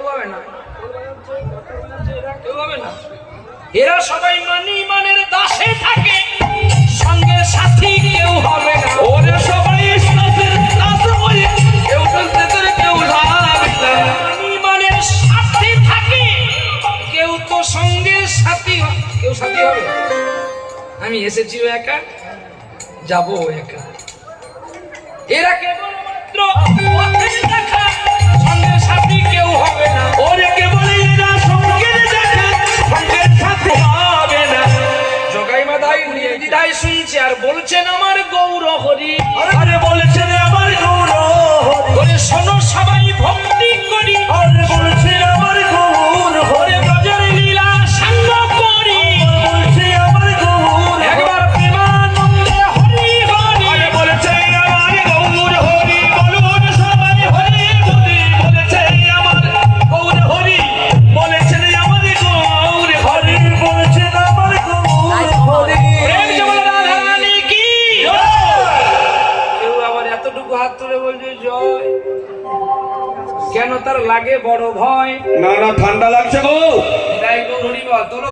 পাবে না, কেউ পাবে না। এরা সবাই মানি মানের দাসে থাকে, সঙ্গে সাথী কেউ হবে না। ওরা সবাই সাথে দাস বলে কেউ চলতে করে কেউ যাবে না। মানি মানের সাথে থাকে, কেউ তো সঙ্গে সাথী, কেউ সাথী হবে। আমি এসেছি একা, যাবো একা। এরা কেবলমাত্র পথের দেখা, সঙ্গে সাথী কেউ হবে না। ওরে কেবল এরা সঙ্গের দেখা, সঙ্গের সাথী হবে না। জগাই মাথায় নির্দ্বিধায় শুনছে আর বলছেন আমার গৌর হরি। আরে বলছেন আমার গৌর হরি। ওরে শোনো সবাই ভক্তি করি। আরে বলছেন আমার গৌর হরি। ব্রজের লীলা সাঙ্গ করি। বলছে আমার গৌর। একবার প্রেমানন্দে হরি হরি। আরে বলছে আমার গৌর হরি। বলুন সবাই হরি হরি। বলেছে আমার গৌর হরি। বলেছেন আমার গৌর হরি। বলেছেন আমার গৌর হরি। প্রেম জগৎ রাধা রানী কি জয়। কেউ আবার এতটুকু হাত তুলে বলছে জয়। কেন তার লাগে বড় ভয়? না না ঠান্ডা লাগছে গো। তাই গো হরি বল তোর